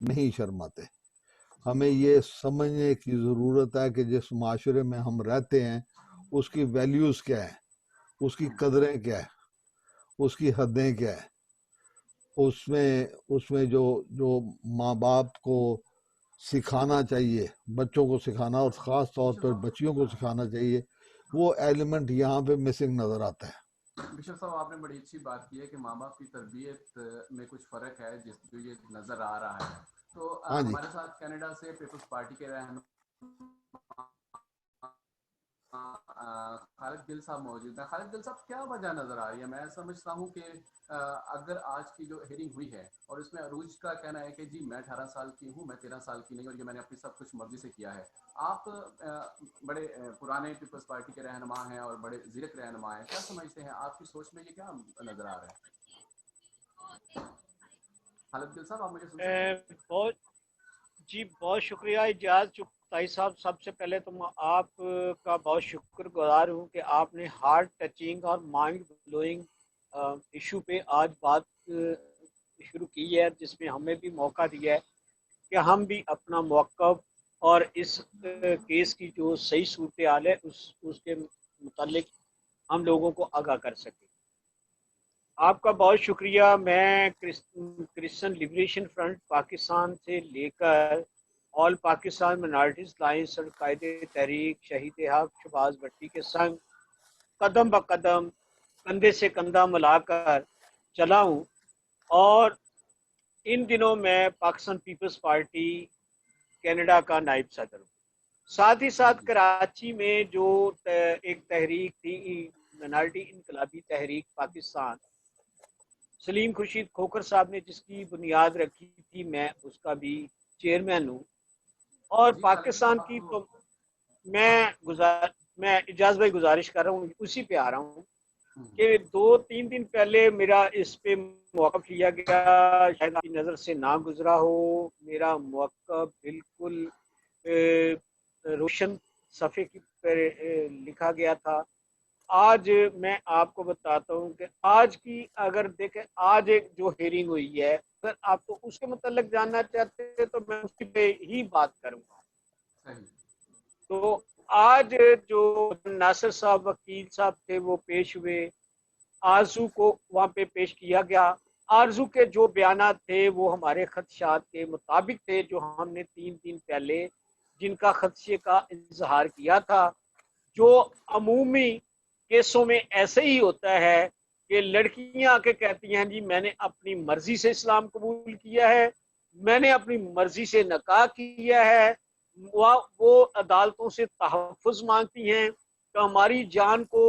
نہیں شرماتے. ہمیں یہ سمجھنے کی ضرورت ہے کہ جس معاشرے میں ہم رہتے ہیں اس کی ویلیوز کیا ہے، اس کی قدریں کیا ہے، اس کی حدیں کیا ہے. اس میں جو ماں باپ کو سکھانا چاہیے، بچوں کو سکھانا اور خاص طور پر بچیوں کو سکھانا چاہیے، وہ ایلیمنٹ یہاں پہ مسنگ نظر آتا ہے. بشپ صاحب آپ نے بڑی اچھی بات کی ہے کہ ماں باپ کی تربیت میں کچھ فرق ہے جو یہ نظر آ رہا ہے. تو ہاں جی. ہمارے ساتھ کینیڈا سے پیپلز پارٹی کے رہنما خالد گل صاحب موجود ہیں. خالد گل صاحب، کیا وجہ نظر آ رہی ہے؟ میں سمجھتا ہوں کہ اگر آج کی جو ہیئرنگ ہوئی ہے اور اس میں عروج کا کہنا ہے کہ جی میں 18 سال کی ہوں، میں 13 سال کی نہیں، اور یہ میں نے اپنی سب کچھ مرضی سے کیا ہے. آپ بڑے پرانے پیپلز پارٹی کے رہنما ہیں اور بڑے زیرک رہنما ہیں، کیا سمجھتے ہیں آپ کی سوچ میں یہ کیا نظر آ رہا ہے؟ خالد گل صاحب، آپ مجھے سن سکتے ہیں؟ بہت بہت شکریہ اجاز چغتائی صاحب. سب سے پہلے تو میں آپ کا بہت شکر گزار ہوں کہ آپ نے ہارٹ ٹچنگ اور مائنڈ بلوئنگ ایشو پہ آج بات شروع کی ہے، جس میں ہمیں بھی موقع دیا ہے کہ ہم بھی اپنا موقف اور اس کیس کی جو صحیح صورتحال ہے اس کے متعلق ہم لوگوں کو آگاہ کر سکیں. آپ کا بہت شکریہ. میں کرسچن لبریشن فرنٹ پاکستان سے لے کر آل پاکستان منارٹیز لائنس اور قائد تحریک شہید حق شہباز بھٹی کے سنگ قدم بہ قدم، کندھے سے کندھا ملا کر چلا ہوں، اور ان دنوں میں پاکستان پیپلز پارٹی کینیڈا کا نائب صدر ہوں. ساتھ ہی ساتھ کراچی میں جو ایک تحریک تھی، منارٹی انقلابی تحریک پاکستان، سلیم خورشید کھوکھر صاحب نے جس کی بنیاد رکھی تھی، میں اس کا بھی چیئرمین ہوں. اور پاکستان کی تو میں اجاز بھائی گزارش کر رہا ہوں، اسی پہ آ رہا ہوں کہ 2-3 دن پہلے میرا اس پہ موقف لیا گیا، شاید آپ کی نظر سے نہ گزرا ہو. میرا موقف بالکل روشن صفحے کی پر لکھا گیا تھا. آج میں آپ کو بتاتا ہوں کہ آج کی اگر دیکھیں، آج ایک جو ہیئرنگ ہوئی ہے، اگر آپ کو اس کے متعلق جاننا چاہتے ہیں تو میں اس پہ ہی بات کروں گا. تو آج جو ناصر صاحب وکیل صاحب تھے وہ پیش ہوئے، آرزو کو وہاں پہ پیش کیا گیا. آرزو کے جو بیانات تھے وہ ہمارے خدشات کے مطابق تھے، جو ہم نے 3 دن پہلے جن کا خدشے کا اظہار کیا تھا. جو عمومی کیسوں میں ایسے ہی ہوتا ہے کہ لڑکیاں آ کے کہتی ہیں جی میں نے اپنی مرضی سے اسلام قبول کیا ہے، میں نے اپنی مرضی سے نکاح کیا ہے. وہ عدالتوں سے تحفظ مانگتی ہیں کہ ہماری جان کو،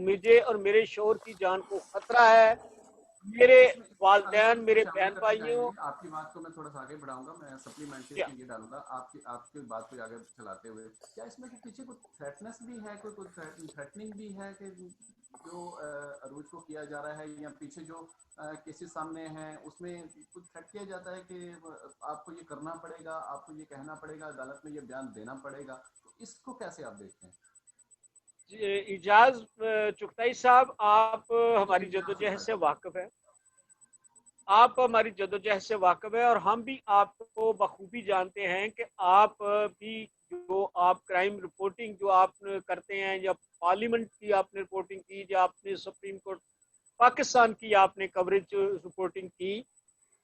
مجھے اور میرے شوہر کی جان کو خطرہ ہے، میرے والدین، میرے بہن بھائیوں. آپ کی بات کو میں تھوڑا سا آگے بڑھاؤں گا، میں سپلیمنٹری اس میں یہ ڈالوں گا آپ کی بات کو آگے چلاتے ہوئے. کیا اس میں پیچھے کوئی تھریٹنس بھی ہے، کوئی تھریٹننگ بھی ہے کہ جو عروج کو کیا جا رہا ہے، یا پیچھے جو کیسز سامنے ہیں اس میں کچھ تھریٹ کیا جاتا ہے کہ آپ کو یہ کرنا پڑے گا، آپ کو یہ کہنا پڑے گا، عدالت میں یہ بیان دینا پڑے گا؟ تو اس کو کیسے آپ دیکھتے ہیں؟ اجاز چغتائی صاحب، آپ ہماری جدوجہد سے واقف ہیں، آپ ہماری جدوجہد سے واقف ہے، اور ہم بھی آپ کو بخوبی جانتے ہیں کہ آپ بھی جو آپ کرائم رپورٹنگ جو آپ کرتے ہیں، یا پارلیمنٹ کی آپ نے رپورٹنگ کی، یا آپ نے سپریم کورٹ پاکستان کی آپ نے کوریج رپورٹنگ کی،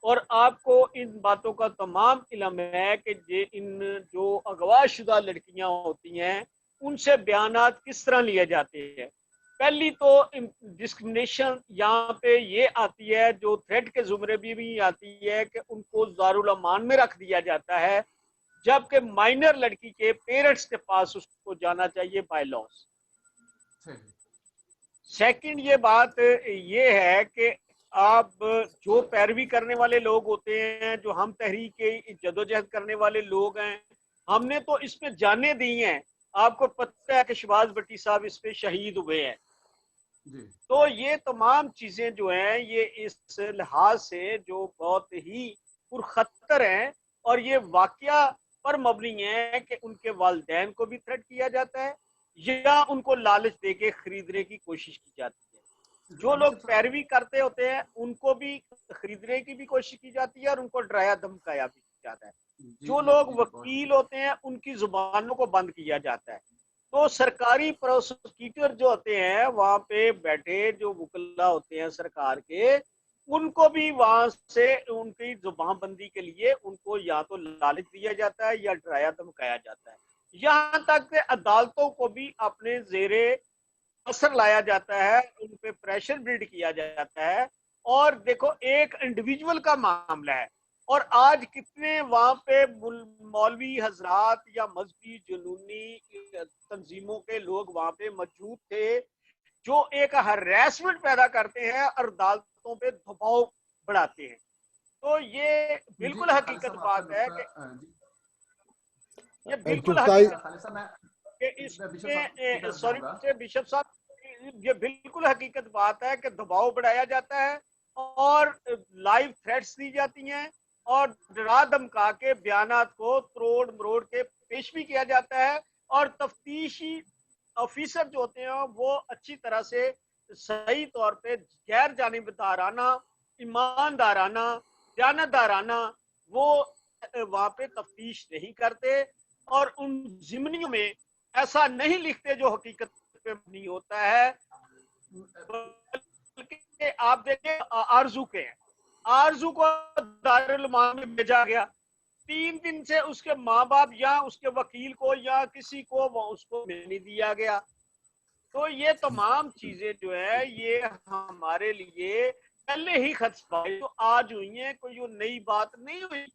اور آپ کو ان باتوں کا تمام علم ہے کہ ان جو اغوا شدہ لڑکیاں ہوتی ہیں ان سے بیانات کس طرح لیے جاتے ہیں. پہلی تو ڈسکرمنیشن یہاں پہ یہ آتی ہے، جو تھریٹ کے زمرے بھی آتی ہے کہ ان کو دارالامان میں رکھ دیا جاتا ہے، جبکہ مائنر لڑکی کے پیرنٹس کے پاس اس کو جانا چاہیے بائی لاس. سیکنڈ یہ بات یہ ہے کہ آپ جو پیروی کرنے والے لوگ ہوتے ہیں، جو ہم تحریک جدوجہد کرنے والے لوگ ہیں، ہم نے تو اس پہ جانے دی ہیں. آپ کو پتہ ہے کہ شہباز بھٹی صاحب اس پہ شہید ہوئے ہیں. تو یہ تمام چیزیں جو ہیں یہ اس لحاظ سے جو بہت ہی پرخطر ہیں، اور یہ واقعہ پر مبنی ہے کہ ان کے والدین کو بھی تھریٹ کیا جاتا ہے، یا ان کو لالچ دے کے خریدنے کی کوشش کی جاتی ہے. جو لوگ پیروی کرتے ہوتے ہیں ان کو بھی خریدنے کی بھی کوشش کی جاتی ہے، اور ان کو ڈرایا دھمکایا بھی جاتا ہے. جی جو جی لوگ جی بہت وکیل شکریہ. ہوتے ہیں ان کی زبانوں کو بند کیا جاتا ہے. تو سرکاری پروسیکیوٹر جو ہوتے ہیں وہاں پہ بیٹھے جو وکلا ہوتے ہیں سرکار کے, ان کو بھی وہاں سے ان کی زبان بندی کے لیے ان کو یا تو لالچ دیا جاتا ہے یا ڈرایا دھمکایا جاتا ہے. یہاں تک کہ عدالتوں کو بھی اپنے زیر اثر لایا جاتا ہے, ان پہ پریشر بلڈ کیا جاتا ہے. اور دیکھو ایک انڈیویجول کا معاملہ ہے, اور آج کتنے وہاں پہ مولوی حضرات یا مذہبی جنونی تنظیموں کے لوگ وہاں پہ موجود تھے جو ایک ہریسمنٹ پیدا کرتے ہیں اور عدالتوں پہ دباؤ بڑھاتے ہیں. تو یہ جی بالکل خالد حقیقت صاحب آپ کا بات ہے کہ نقطہ جی یہ بالکل چغتائی حقیقت خالد صاحب کہ اس میں بشپ صاحب کی میں طرف سوری جاؤں گا. بشپ صاحب, یہ بالکل حقیقت بات ہے کہ دباؤ بڑھایا جاتا ہے اور لائیو تھریٹس دی جاتی ہیں اور ڈرا دھمکا کے بیانات کو تروڑ مروڑ کے پیش بھی کیا جاتا ہے. اور تفتیشی آفیسر جو ہوتے ہیں وہ اچھی طرح سے صحیح طور پہ غیر جانبدارانہ, ایماندارانہ, دیانتدارانہ وہ وہاں پہ تفتیش نہیں کرتے اور ان ضمنیوں میں ایسا نہیں لکھتے جو حقیقت پہ مبنی ہوتا ہے. بلکہ آپ دیکھیں آرزو کے ہیں, آرزو کو دارالعلوم میں بھیجا گیا, 3 دن سے اس کے ماں باپ یا اس کے وکیل کو یا کسی کو اس کو نہیں دیا گیا. تو یہ تمام چیزیں جو ہے یہ ہمارے لیے پہلے ہی خدشہ تو آج ہوئی ہیں, کوئی جو نئی بات نہیں ہوئی.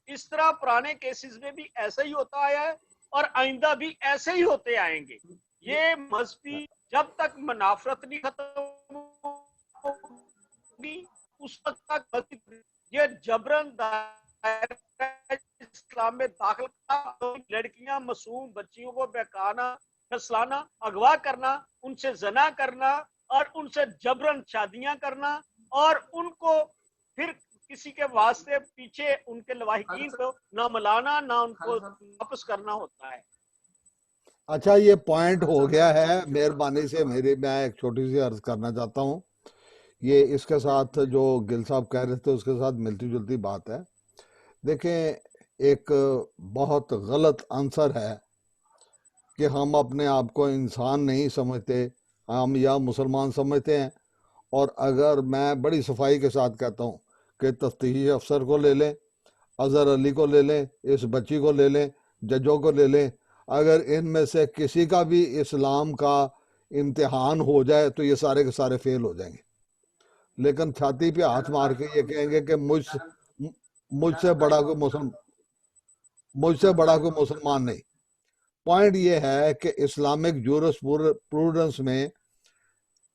اس طرح پرانے کیسز میں بھی ایسا ہی ہوتا آیا ہے اور آئندہ بھی ایسے ہی ہوتے آئیں گے. یہ مذہبی جب تک منافرت نہیں ختم ہوگی اس وقت تک مذہبی یہ جبرن اسلام میں داخل کرنا, لڑکیاں معصوم بچیوں کو بہکانا, پھسلانا, اغوا کرنا, ان سے زنا کرنا اور ان سے جبرن شادیاں کرنا اور ان کو پھر کسی کے واسطے پیچھے ان کے لواحقین خالد کو نہ ملانا نہ ان کو صاحب واپس کرنا ہوتا ہے. اچھا یہ پوائنٹ خالد ہو صاحب گیا میں ہے, بشپ صاحب مہربانی سے میں ایک چھوٹی سی عرض کرنا چاہتا ہوں. یہ اس کے ساتھ جی جو گل صاحب کہہ رہے تھے اس کے ساتھ ملتی جلتی بات ہے. دیکھیں ایک بہت غلط عنصر ہے کہ ہم اپنے آپ کو انسان نہیں سمجھتے, ہم یا مسلمان سمجھتے ہیں. اور اگر میں بڑی صفائی کے ساتھ کہتا ہوں کہ تفتیشی افسر کو لے لیں, اظہر علی کو لے لیں, اس بچی کو لے لیں, ججوں کو لے لیں, اگر ان میں سے کسی کا بھی اسلام کا امتحان ہو جائے تو یہ سارے کے سارے فیل ہو جائیں گے. لیکن چھاتی پہ ہاتھ مار کے یہ کہیں گے کہ مجھ سے بڑا کوئی مسلمان نہیں. پوائنٹ یہ ہے کہ اسلامک جورس پروڈنس میں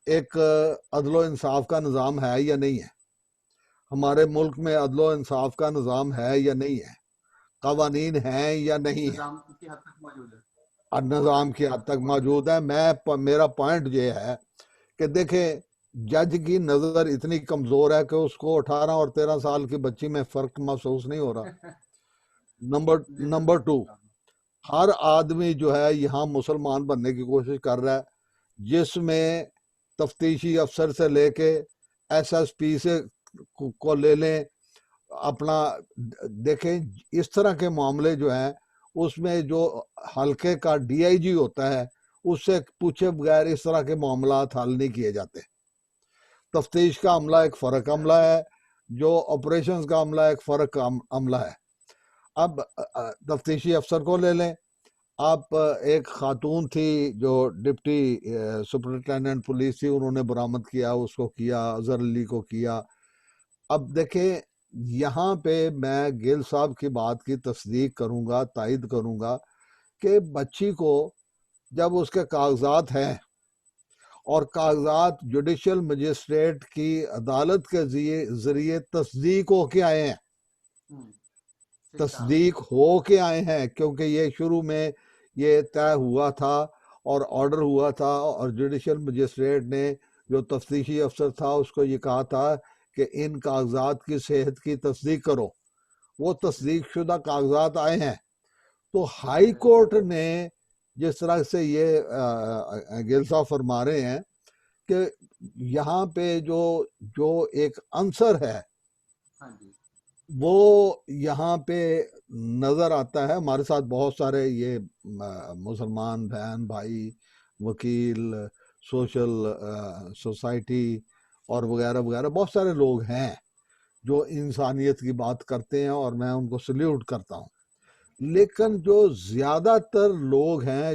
ایک عدل و انصاف کا نظام ہے یا نہیں ہے؟ ہمارے ملک میں عدل و انصاف کا نظام ہے یا نہیں ہے؟ قوانین ہیں یا نہیں ہیں؟ نظام کی حد تک موجود ہے. نظام کی حد تک موجود ہے. میرا پوائنٹ یہ ہے کہ دیکھیں جج کی نظر اتنی کمزور ہے کہ اس کو 18 اور 13 سال کی بچی میں فرق محسوس نہیں ہو رہا. نمبر 2, ہر آدمی جو ہے یہاں مسلمان بننے کی کوشش کر رہا ہے, جس میں تفتیشی افسر سے لے کے ایس ایس پی سے کو لے لیں اپنا. دیکھیں اس طرح کے معاملے جو ہیں اس میں جو حلقے کا ڈی آئی جی ہوتا ہے اس سے پوچھے بغیر اس طرح کے معاملات حل نہیں کیے جاتے. تفتیش کا عملہ ایک فرق عملہ ہے, جو آپریشنز کا عملہ ایک فرق عملہ ہے. اب تفتیشی افسر کو لے لیں, آپ ایک خاتون تھی جو ڈپٹی سپرنٹینڈنٹ پولیس تھی, انہوں نے برآمد کیا, اس کو کیا, اظہر علی کو کیا. اب دیکھیں یہاں پہ میں گیل صاحب کی بات کی تصدیق کروں گا, تائید کروں گا کہ بچی کو جب اس کے کاغذات ہیں اور کاغذات جوڈیشل مجسٹریٹ کی عدالت کے ذریعے تصدیق ہو کے آئے ہیں, تصدیق ہو کے آئے ہیں, کیونکہ یہ شروع میں یہ طے ہوا تھا اور آرڈر ہوا تھا اور جوڈیشل مجسٹریٹ نے جو تفتیشی افسر تھا اس کو یہ کہا تھا کہ ان کاغذات کی صحت کی تصدیق کرو. وہ تصدیق شدہ کاغذات آئے ہیں. تو ہائی کورٹ نے جس طرح سے یہ گیل صاحب فرما رہے ہیں کہ یہاں پہ جو ایک عنصر ہے وہ یہاں پہ نظر آتا ہے. ہمارے ساتھ بہت سارے یہ مسلمان بہن بھائی، وکیل، سوشل سوسائٹی اور وغیرہ وغیرہ بہت سارے لوگ ہیں جو انسانیت کی بات کرتے ہیں، اور میں ان کو سلیوٹ کرتا ہوں. لیکن جو زیادہ تر لوگ ہیں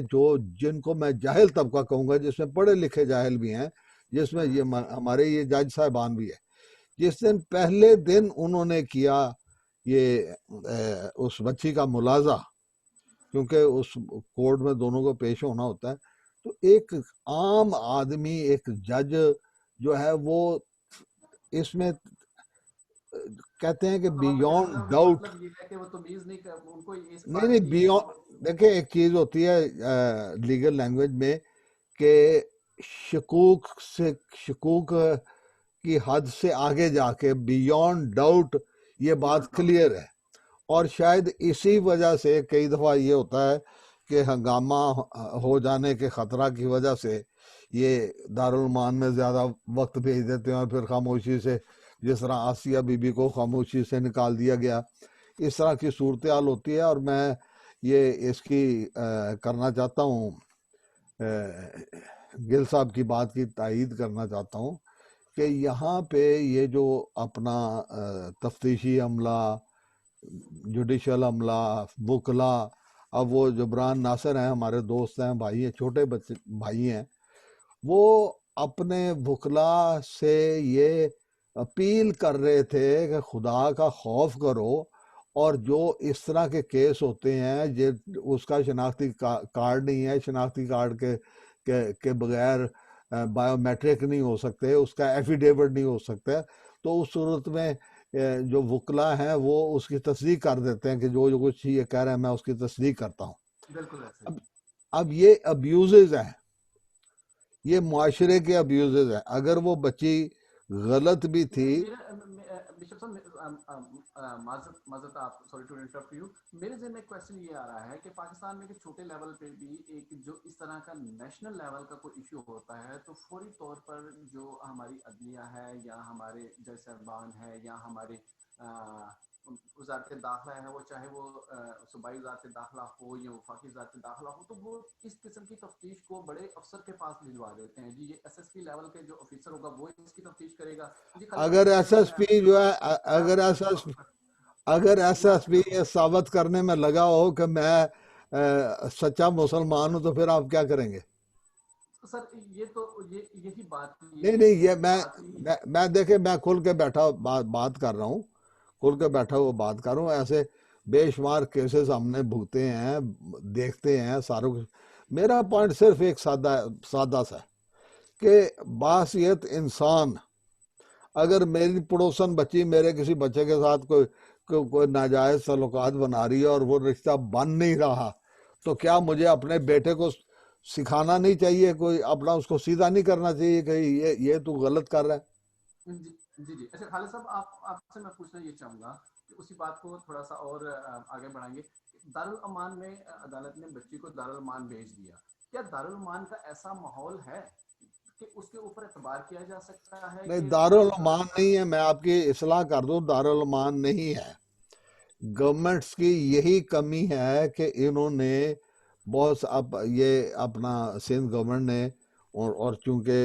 جن کو میں جاہل طبقہ کہوں گا، جس میں پڑھے لکھے جاہل بھی ہیں، جس میں یہ ہمارے یہ جج صاحبان بھی ہے، جس دن پہلے دن انہوں نے کیا یہ اس بچی کا ملاحظہ، کیونکہ اس کورٹ میں دونوں کو پیش ہونا ہوتا ہے، تو ایک عام آدمی، ایک جج جو ہے وہ اس میں کہتے ہیں کہ بیونڈ ڈاؤٹ. مطلب یہ ہے کہ وہ تمیز نہیں ان کو اس نہیں بات نہیں، کی بیونڈ، دیکھیں ایک چیز ہوتی ہے لیگل لینگویج میں کہ شکوک کی حد سے آگے جا کے بیونڈ ڈاؤٹ یہ بات کلیئر ہے. اور شاید اسی وجہ سے کئی دفعہ یہ ہوتا ہے کہ ہنگامہ ہو جانے کے خطرہ کی وجہ سے یہ دارالمان میں زیادہ وقت بھیج دیتے ہیں، اور پھر خاموشی سے، جس طرح آسیہ بی بی کو خاموشی سے نکال دیا گیا، اس طرح کی صورتحال ہوتی ہے. اور میں یہ اس کی کرنا چاہتا ہوں، گل صاحب کی بات کی تائید کرنا چاہتا ہوں کہ یہاں پہ یہ جو اپنا تفتیشی عملہ، جوڈیشل عملہ، وکلا، اب وہ جبران ناصر ہیں، ہمارے دوست ہیں، بھائی ہیں، چھوٹے بچے بھائی ہیں، وہ اپنے وکلا سے یہ اپیل کر رہے تھے کہ خدا کا خوف کرو، اور جو اس طرح کے کیس ہوتے ہیں اس کا شناختی کارڈ نہیں ہے، شناختی کارڈ کے بغیر بائیو میٹرک نہیں ہو سکتے، اس کا ایفیڈیوٹ نہیں ہو سکتا، تو اس صورت میں جو وکلا ہیں وہ اس کی تصدیق کر دیتے ہیں کہ جو کچھ یہ کہہ رہے ہیں میں اس کی تصدیق کرتا ہوں. بالکل ایسے اب یہ ابیوزز ہیں، یہ معاشرے کے ابیوزز ہیں. اگر وہ بچی غلط بھی تھی. بشپ صاحب معذرت آپ، سوری ٹو انٹرپٹ یو، میرے ذہن میں ایک کوشچن یہ آ رہا ہے کہ پاکستان میں کہ چھوٹے لیول پہ بھی ایک جو اس طرح کا نیشنل لیول کا کوئی ایشو ہوتا ہے تو فوری طور پر جو ہماری عدلیہ ہے یا ہمارے جج صاحبان ہے یا ہمارے وزارت داخلہ ہے، وہ چاہے وہ صوبائی وزارت داخلہ ہو یا وفاقی وزارت داخلہ ہو، تو وہ اس قسم کی تفتیش کو بڑے افسر کے پاس بھجوا دیتے ہیں. جی یہ ایس ایس پی لیول کے جو افیسر ہوگا وہ اس کی تفتیش کرے گا. جی اگر ایس ایس پی جو ہے، اگر ایس ایس پی یہ ثابت کرنے میں لگا ہو کہ میں سچا مسلمان ہوں، تو پھر آپ کیا کریں گے؟ سر یہ تو یہی بات نہیں، یہ میں دیکھیں، میں کھل کے بیٹھا بات کر رہا ہوں، کھل کے بیٹھا ہوا بات کر رہا ہوں. ایسے بے شمار کیسز ہم نے بھگتے ہیں، دیکھتے ہیں ساروں کچھ. میرا پوائنٹ صرف ایک سادہ سا ہے کہ باحثیت انسان، اگر میری پڑوسن بچی میرے کسی بچے کے ساتھ کوئی ناجائز تعلقات بنا رہی ہے اور وہ رشتہ بن نہیں رہا، تو کیا مجھے اپنے بیٹے کو سکھانا نہیں چاہیے، کوئی اپنا اس کو سیدھا نہیں کرنا چاہیے کہ یہ تو غلط کر رہا ہے؟ جی اچھا خالد صاحب، آپ سے میں پوچھنا یہ چاہوں گا کہ اسی بات کو تھوڑا سا اور آگے بڑھائیں گے. دارالامان میں عدالت نے بچی کو دارالامان بھیج دیا. کیا دارالامان کا ایسا ماحول ہے کہ اس کے اوپر اعتبار کیا جا سکتا ہے نہیں، کہ دارالامان نہیں ہے. میں آپ کی اصلاح کر دوں، دارالامان نہیں ہے. گورنمنٹس کی یہی کمی ہے کہ انہوں نے بہت یہ اپنا سندھ گورنمنٹ نے، اور چونکہ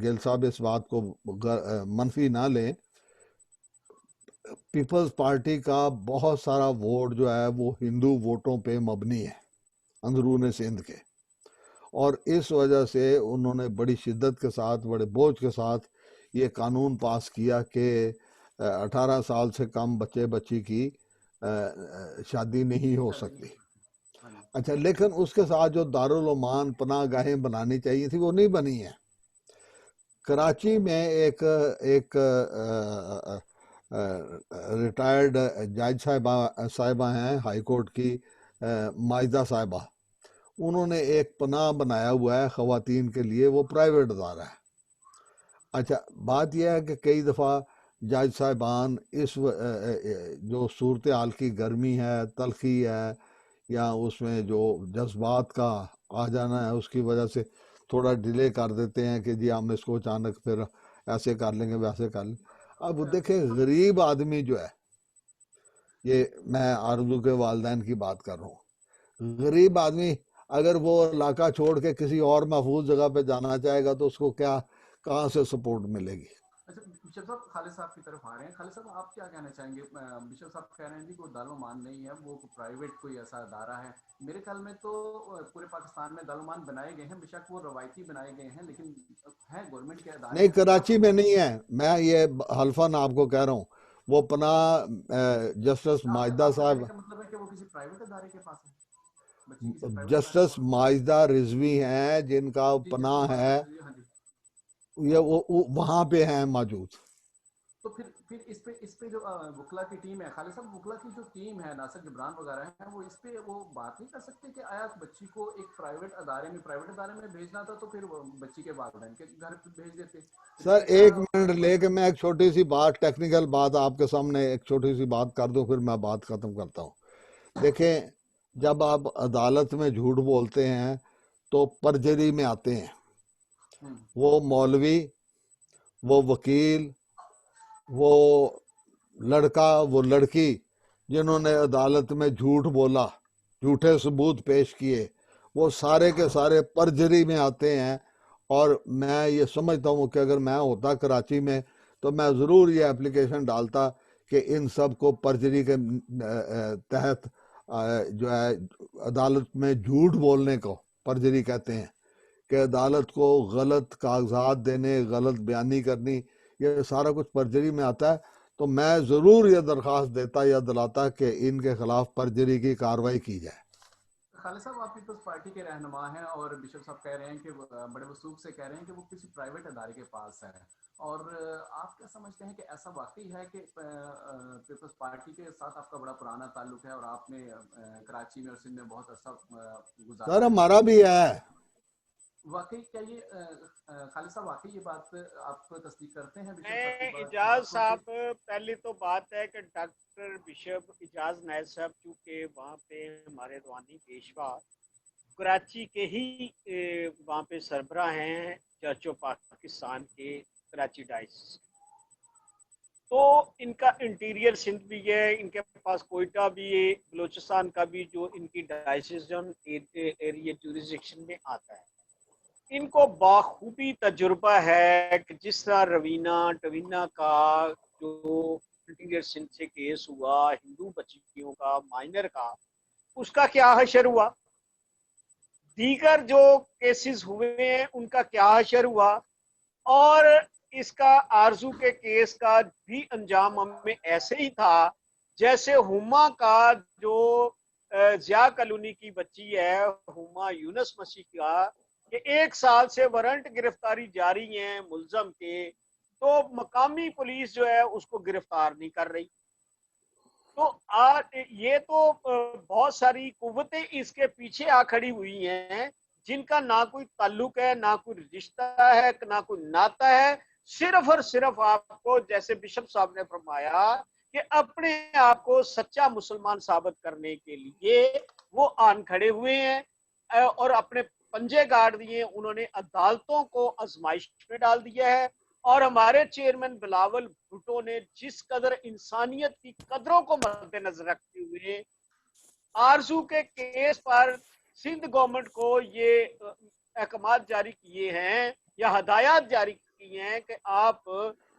گل صاحب اس بات کو منفی نہ لیں، پیپلز پارٹی کا بہت سارا ووٹ جو ہے وہ ہندو ووٹوں پہ مبنی ہے اندرون سندھ کے، اور اس وجہ سے انہوں نے بڑی شدت کے ساتھ، بڑے بوجھ کے ساتھ یہ قانون پاس کیا کہ 18 سال سے کم بچے بچی کی شادی نہیں ہو سکتی. اچھا، لیکن اس کے ساتھ جو دارالعمان پناہ گاہیں بنانی چاہیے تھی وہ نہیں بنی ہیں. کراچی میں ایک ریٹائرڈ جج صاحبہ ہیں ہائی کورٹ کی، ماجدہ صاحبہ، انہوں نے ایک پناہ بنایا ہوا ہے خواتین کے لیے، وہ پرائیویٹ ادارہ ہے. اچھا، بات یہ ہے کہ کئی دفعہ جج صاحبان اس جو صورتحال کی گرمی ہے، تلخی ہے، یا اس میں جو جذبات کا آ جانا ہے، اس کی وجہ سے تھوڑا ڈیلے کر دیتے ہیں کہ جی ہم اس کو اچانک پھر ایسے کر لیں گے، ویسے کر لیں. اب دیکھیں، غریب آدمی جو ہے یہ میں آرزو کے والدین کی بات کر رہا ہوں. غریب آدمی اگر وہ علاقہ چھوڑ کے کسی اور محفوظ جگہ پہ جانا چاہے گا تو اس کو کیا کہاں سے سپورٹ ملے گی؟ اچھا بشپ صاحب خالد صاحب کی طرف آ رہے ہیں. خالد صاحب آپ کیا کہنا چاہیں گے؟ بشپ صاحب کہہ رہے ہیں جی کوئی دارالعلومان نہیں ہے، وہ پرائیویٹ کوئی ایسا ادارہ ہے. میرے خیال میں تو پورے پاکستان میں دارالعلومان بنائے گئے ہیں، بے شک وہ روایتی بنائے گئے ہیں، لیکن ہیں گورنمنٹ کے ادارے نہیں، ہیں. کراچی میں نہیں ہے. میں یہ حلفاً آپ کو کہہ رہا ہوں. وہ پناہ جسٹس ماجدہ آپ کا صاحب، کہنے کا مطلب ہے کہ وہ کسی پرائیویٹ ادارے کے پاس ہے، بچی کسی پرائیویٹ ادارے کے جسٹس پاس؟ ماجدہ رضوی ہیں جن کا جی جسٹس پناہ ماجدہ ہے، رضوی، ہاں جی. یہ وہ وہاں پہ ہیں موجود. تو پھر اس پہ جو وکلا کی ٹیم ہے، خالد صاحب وکلا کی جو ٹیم ہے، ناصر جبران وغیرہ ہیں، وہ اس پہ وہ بات نہیں کر سکتے کہ آیا بچی کو ایک پرائیویٹ ادارے میں بھیجنا تھا تو پھر وہ بچی کے والدین کے گھر پہ بھیج دیتے. سر لیکن ایک ایسا منٹ لے کے میں ایک چھوٹی سی بات، ٹیکنیکل بات آپ کے سامنے ایک چھوٹی سی بات کر دوں، پھر میں بات ختم کرتا ہوں. دیکھیں، جب آپ عدالت میں جھوٹ بولتے ہیں تو پرجری میں آتے ہیں. ہوں، وہ مولوی، وہ وکیل، وہ لڑکا، وہ لڑکی جنہوں نے عدالت میں جھوٹ بولا، جھوٹے ثبوت پیش کیے، وہ سارے کے سارے پرجری میں آتے ہیں. اور میں یہ سمجھتا ہوں کہ اگر میں ہوتا کراچی میں تو میں ضرور یہ اپلیکیشن ڈالتا کہ ان سب کو پرجری کے تحت جو ہے عدالت میں جھوٹ بولنے کو پرجری کہتے ہیں، کہ عدالت کو غلط کاغذات دینے، غلط بیانی کرنی، یہ سارا کچھ پرجری میں آتا ہے. تو میں ضرور یہ درخواست دیتا یا دلاتا کہ ان کے خلاف پرجری کی کارروائی کی جائے. خالد صاحب آپ پیپلز پارٹی کے رہنما ہیں اور بشپ صاحب کہہ رہے ہیں کہ بڑے وثوق سے کہہ رہے ہیں کہ وہ کسی پرائیویٹ ادارے کے پاس ہے. اور آپ کیا سمجھتے ہیں کہ ایسا واقعی ہے کہ پیپلز پارٹی کے ساتھ آپ کا بڑا پرانا تعلق ہے اور آپ نے کراچی میں اور سندھ میں بہت عرصہ سر گزارا ہے؟ ہمارا بھی ہے. واقعی کیا یہ خالد صاحب واقعی یہ بات آپ تصدیق کرتے ہیں بشپ صاحب کی میں اجاز باتوں سے؟ صاحب، پہلی تو بات ہے کہ ڈاکٹر بشپ اجاز نائب صاحب چونکہ وہاں پہ ہمارے روحانی پیشوا کراچی کے ہی وہاں پہ سربراہ ہیں چرچ آف پاکستان کے کراچی ڈائسس، تو ان کا انٹیریئر سندھ بھی ہے، ان کے پاس کوئٹہ بھی ہے، بلوچستان کا بھی جو ان کی ڈائسیزن ایریا جوریسڈکشن میں آتا ہے. ان کو بخوبی تجربہ ہے کہ جس طرح ٹوینا کا جو انٹیریئر سندھ سے کیس ہوا، ہندو بچیوں کا، مائنر کا، اس کا کیا حشر ہوا، دیگر جو کیسز ہوئے ہیں ان کا کیا حشر ہوا، اور اس کا آرزو کے کیس کا بھی انجام ہمیں ایسے ہی تھا جیسے ہما کا جو ضیاء کالونی کی بچی ہے، ہما یونس مسیح کا، کہ 1 سال سے وارنٹ گرفتاری جاری ہیں ملزم کے، تو مقامی پولیس جو ہے اس کو گرفتار نہیں کر رہی. تو یہ تو بہت ساری قوتیں اس کے پیچھے آ کھڑی ہوئی ہیں جن کا نہ کوئی تعلق ہے، نہ کوئی رشتہ ہے، نہ کوئی ناتا ہے. صرف اور صرف آپ کو جیسے بشپ صاحب نے فرمایا کہ اپنے آپ کو سچا مسلمان ثابت کرنے کے لیے وہ آن کھڑے ہوئے ہیں اور اپنے پنجے گاڑ دیے. انہوں نے عدالتوں کو آزمائش میں ڈال دیا ہے. اور ہمارے چیئرمین بلاول بھٹو نے جس قدر انسانیت کی قدروں کو مد نظر رکھتے ہوئے آرزو کے کیس پر سندھ گورنمنٹ کو یہ احکامات جاری کیے ہیں یا ہدایات جاری کی ہیں کہ آپ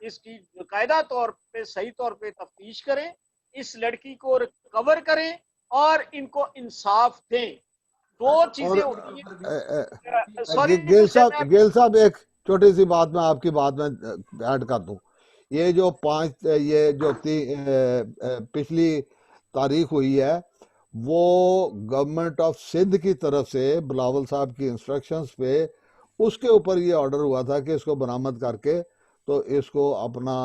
اس کی باقاعدہ طور پہ صحیح طور پہ تفتیش کریں، اس لڑکی کو ریکور کریں اور ان کو انصاف دیں. 2 اور چیزیں ہوتی ہیں. سوری گیل صاحب ایک چھوٹی سی بات میں آپ کی بات میں ایڈ کر دوں. یہ جو پچھلی تاریخ ہوئی ہے وہ گورنمنٹ آف سندھ کی طرف سے بلاول صاحب کی انسٹرکشنز پہ اس کے اوپر یہ آرڈر ہوا تھا کہ اس کو برآمد کر کے تو اس کو اپنا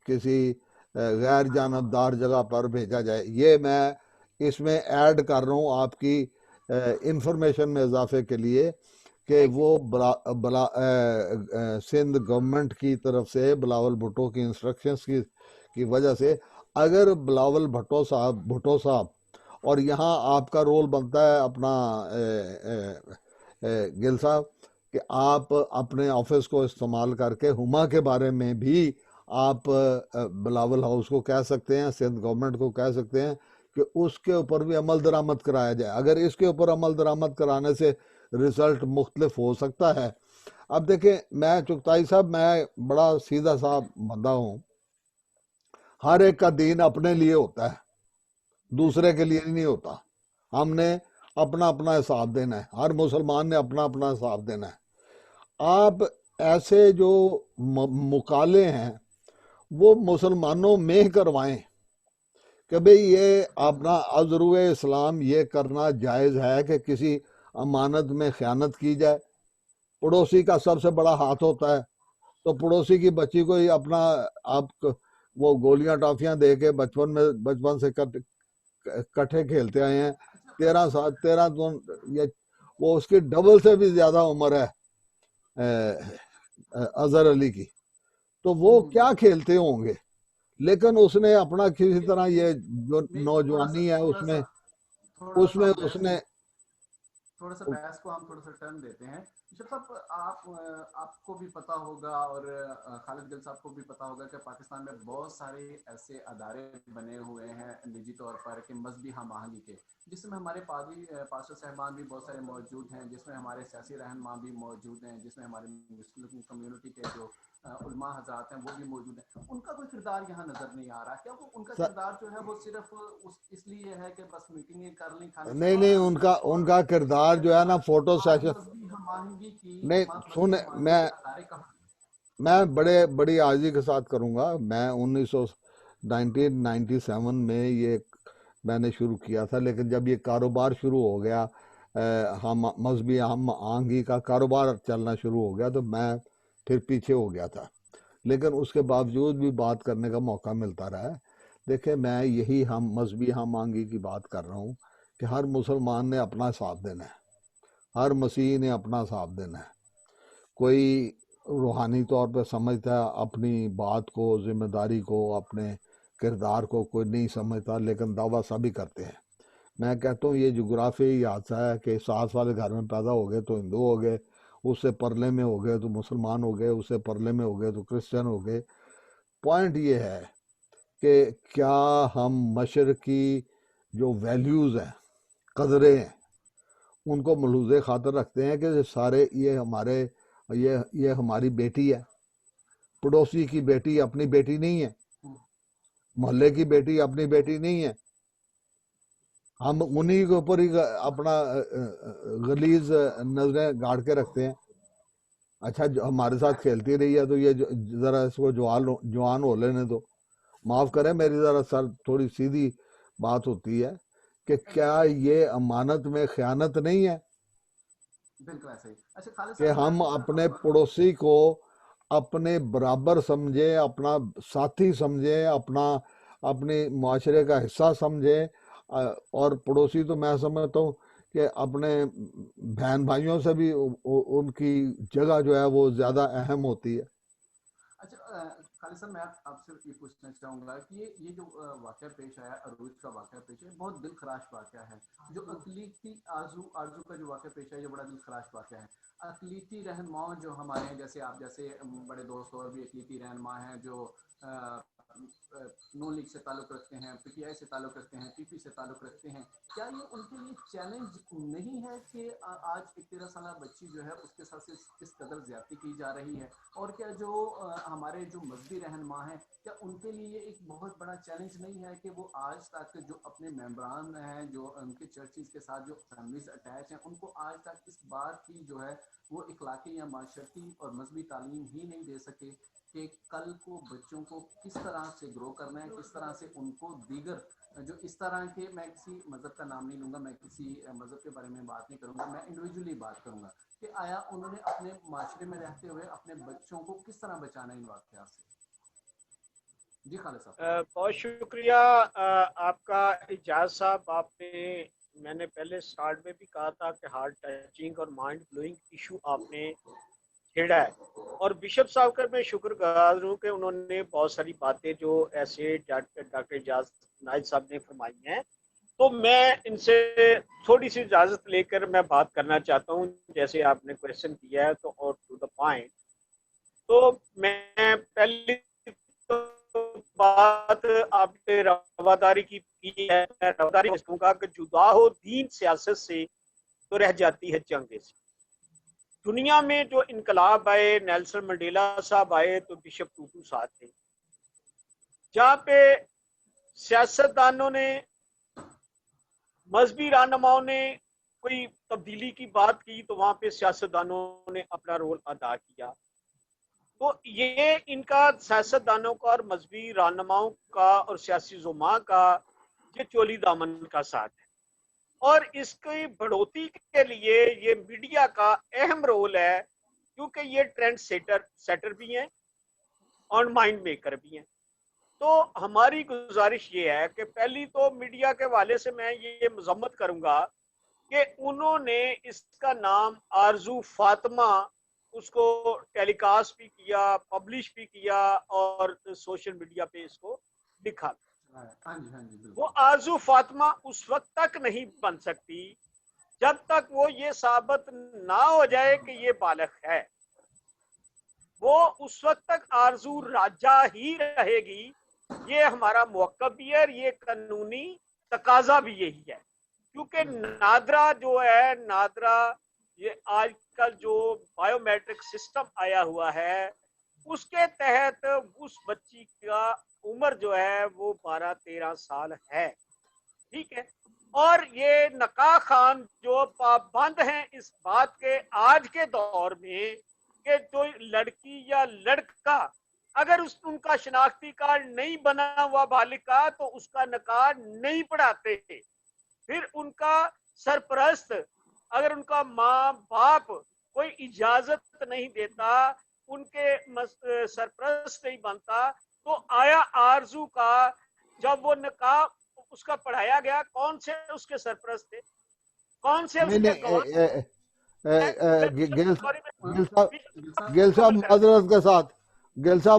کسی غیر جانبدار جگہ پر بھیجا جائے. یہ میں اس میں ایڈ کر رہا ہوں آپ کی انفارمیشن میں اضافے کے لیے کہ وہ سندھ گورنمنٹ کی طرف سے بلاول بھٹو کی انسٹرکشنز کی وجہ سے اگر بلاول بھٹو صاحب اور یہاں آپ کا رول بنتا ہے اپنا گل صاحب کہ آپ اپنے آفس کو استعمال کر کے ہما کے بارے میں بھی آپ بلاول ہاؤس کو کہہ سکتے ہیں، سندھ گورنمنٹ کو کہہ سکتے ہیں کہ اس کے اوپر بھی عمل درآمد کرایا جائے. اگر اس کے اوپر عمل درآمد کرانے سے رزلٹ مختلف ہو سکتا ہے. اب دیکھیں میں چغتائی صاحب میں بڑا سیدھا سا بندہ ہوں، ہر ایک کا دین اپنے لیے ہوتا ہے، دوسرے کے لیے نہیں ہوتا. ہم نے اپنا اپنا حساب دینا ہے، ہر مسلمان نے اپنا اپنا حساب دینا ہے. آپ ایسے جو مقالے ہیں وہ مسلمانوں میں کروائیں کہ بھئی یہ اپنا عذرو اسلام یہ کرنا جائز ہے کہ کسی امانت میں خیانت کی جائے. پڑوسی کا سب سے بڑا ہاتھ ہوتا ہے، تو پڑوسی کی بچی کو ہی اپنا آپ وہ گولیاں ٹافیاں دے کے بچپن سے کٹھے کھیلتے آئے ہیں. 13 سال 13 وہ اس کی ڈبل سے بھی زیادہ عمر ہے اظہر علی کی، تو وہ کیا کھیلتے ہوں گے. لیکن اس نے اپنا کسی طرح یہ جو نوجوانی ہے اس میں تھوڑا سا بحث کو ہم تھوڑا سا ٹرن دیتے ہیں. بشپ صاحب آپ کو بھی پتا ہوگا اور خالد گل صاحب کو بھی پتا ہوگا کہ پاکستان میں بہت سارے ایسے ادارے بنے ہوئے ہیں نجی طور پر کہ مذہبی ہم آہنگی کے، جس میں ہمارے پاسٹر صاحبان بھی بہت سارے موجود ہیں، جس میں ہمارے سیاسی رہنما بھی موجود ہیں، جس میں ہمارے مسلم کمیونٹی کے جو علماء حضرات ہیں وہ بھی موجود ہیں. ان کا کوئی کردار یہاں نظر نہیں آ رہا. کیا وہ ان کا کردار جو ہے وہ صرف اس لیے ہے کہ بس میٹنگیں کر لیں کھانے سے نہیں ان کا کردار جو ہے نا فوٹو سیشن نہیں سن میں بڑی عاجزی کے ساتھ کروں گا. میں 1997 میں یہ میں نے شروع کیا تھا، لیکن جب یہ کاروبار شروع ہو گیا، ہم مذہبی ہم آہنگی کا کاروبار چلنا شروع ہو گیا، تو میں پھر پیچھے ہو گیا تھا. لیکن اس کے باوجود بھی بات کرنے کا موقع ملتا رہا ہے. دیکھیں میں یہی مذہبی ہم آہنگی کی بات کر رہا ہوں کہ ہر مسلمان نے اپنا ساتھ دینا ہے، ہر مسیحی نے اپنا ساتھ دینا ہے. کوئی روحانی طور پہ سمجھتا ہے اپنی بات کو، ذمہ داری کو، اپنے کردار کو، کوئی نہیں سمجھتا، لیکن دعویٰ سبھی کرتے ہیں. میں کہتا ہوں یہ جغرافیائی حادثہ ہے کہ 7 والے گھر میں پیدا ہو گئے تو ہندو ہو گئے، اس سے پرلے میں ہو گئے تو مسلمان ہو گئے، اس سے پرلے میں ہو گئے تو کرسچن ہو گئے. پوائنٹ یہ ہے کہ کیا ہم مشرقی جو ویلیوز ہیں، قدریں ہیں، ان کو ملحوظ خاطر رکھتے ہیں کہ سارے یہ ہماری بیٹی ہے. پڑوسی کی بیٹی اپنی بیٹی نہیں ہے، محلے کی بیٹی اپنی بیٹی نہیں ہے. ہم انہی کے اوپر ہی اپنا غلیظ نظریں گاڑ کے رکھتے ہیں. اچھا جو ہمارے ساتھ کھیلتی رہی ہے تو یہ ذرا اس کو جوان ہو لینے دو. معاف کریں میری ذرا سر تھوڑی سیدھی بات ہوتی ہے کہ کیا یہ امانت میں خیانت نہیں ہے کہ ہم اپنے پڑوسی کو اپنے برابر سمجھیں، اپنا ساتھی سمجھیں، اپنے معاشرے کا حصہ سمجھیں. اور پڑوسی تو میں سمجھتا ہوں کہ اپنے بہن بھائیوں سے بھی ان کی جگہ جو ہے وہ زیادہ اہم ہوتی ہے. اچھا خالد صاحب میں آپ سے یہ پوچھنا چاہوں گا کہ یہ جو واقعہ پیش آیا، عروج کا واقعہ پیش آیا، بہت دل خراش واقعہ ہے. جو اقلیتی آرزو کا جو واقعہ پیش آیا یہ بڑا دل خراش واقعہ ہے. اقلیتی رہنما جو ہمارے ہیں، جیسے آپ جیسے بڑے دوست اور بھی اقلیتی رہنما ہیں جو نون لیگ سے تعلق رکھتے ہیں، پی ٹی آئی سے تعلق رکھتے ہیں، پی پی سے تعلق رکھتے ہیں، کیا یہ ان کے لیے چیلنج نہیں ہے کہ آج ایک 13 سالہ بچی جو ہے اس کے ساتھ کس قدر زیادتی کی جا رہی ہے؟ اور کیا جو ہمارے جو مذہبی رہنما ہیں، کیا ان کے لیے ایک بہت بڑا چیلنج نہیں ہے کہ وہ آج تک جو اپنے ممبران ہیں، جو ان کے چرچز کے ساتھ جو فیملیز اٹیچ ہیں، ان کو آج تک اس بات کی جو ہے وہ اخلاقی یا معاشرتی اور مذہبی تعلیم ہی نہیں دے سکے کہ کل کو بچوں کو کس طرح سے گرو کرنا ہے، کس طرح سے ان کو دیگر جو اس طرح کے، میں کسی مذہب کا نام نہیں لوں گا، میں کسی مذہب کے بارے میں بات نہیں کروں گا، میں انڈیویجولی بات کروں گا کہ آیا انہوں نے اپنے معاشرے میں رہتے ہوئے اپنے بچوں کو کس طرح بچانا ان واقعات سے؟ جی خالد صاحب. بہت شکریہ آپ کا اجاز صاحب. میں نے پہلے سٹارٹ میں بھی کہا تھا کہ ہارٹ ٹچنگ اور مائنڈ بلوئنگ ایشو آپ نے چھیڑا ہے، اور بشپ صاحب کا میں شکر گزار ہوں کہ انہوں نے بہت ساری باتیں جو ایسے ڈاکٹر اجاز نائب صاحب نے فرمائی ہیں، تو میں ان سے تھوڑی سی اجازت لے کر میں بات کرنا چاہتا ہوں. جیسے آپ نے کویشچن کیا ہے تو اور ٹو دا پوائنٹ، تو میں پہلی بات آپ نے رواداری کی ہے، میں رواداری کہوں گا کہ جدا ہو دین سیاست سے تو رہ جاتی ہے جنگ سے۔ دنیا میں جو انقلاب آئے، نیلسن منڈیلا صاحب آئے تو بشپ ٹوٹو ساتھ تھے، جہاں پہ سیاستدانوں نے، مذہبی رہنماؤں نے کوئی تبدیلی کی بات کی تو وہاں پہ سیاستدانوں نے اپنا رول ادا کیا۔ تو یہ ان کا سیاستدانوں کا اور مذہبی رہنماؤں کا اور سیاسی زعماء کا یہ چولی دامن کا ساتھ ہے، اور اس کی بڑھوتری کے لیے یہ میڈیا کا اہم رول ہے، کیونکہ یہ ٹرینڈ سیٹر بھی ہیں اور مائنڈ میکر بھی ہیں۔ تو ہماری گزارش یہ ہے کہ پہلی تو میڈیا کے حوالے سے میں یہ مذمت کروں گا کہ انہوں نے اس کا نام آرزو فاطمہ اس کو ٹیلی کاسٹ بھی کیا، پبلش بھی کیا، اور سوشل میڈیا پہ اس کو لکھا۔ ہاں جی بالکل۔ وہ آرزو فاطمہ اس وقت تک نہیں بن سکتی جب تک وہ یہ ثابت نہ ہو جائے کہ یہ بالغ ہے۔ وہ اس وقت تک آرزو راجہ ہی رہے گی۔ یہ ہمارا موقف بھی ہے اور یہ قانونی تقاضا بھی یہی ہے، کیونکہ نادرا جو ہے، نادرا یہ آج کل جو بایو میٹرک سسٹم آیا ہوا ہے اس کے تحت اس بچی کا عمر جو ہے وہ 12-13 سال ہے، ٹھیک ہے۔ اور یہ نقا خان جو پابند ہیں اس بات کے آج کے دور میں کہ جو لڑکی یا لڑکا اگر ان کا شناختی کارڈ نہیں بنا ہوا بالغ کا تو اس کا نکاح نہیں پڑھاتے۔ پھر ان کا سرپرست اگر ان کا ماں باپ کوئی اجازت نہیں دیتا، ان کے سرپرست نہیں بنتا، تو آیا آرزو کا جب وہ نکاح اس کا پڑھایا گیا کون سے اس کے سرپرست تھے، کون سے اس نہیں کے نہیں گواہ؟ گیل صاحب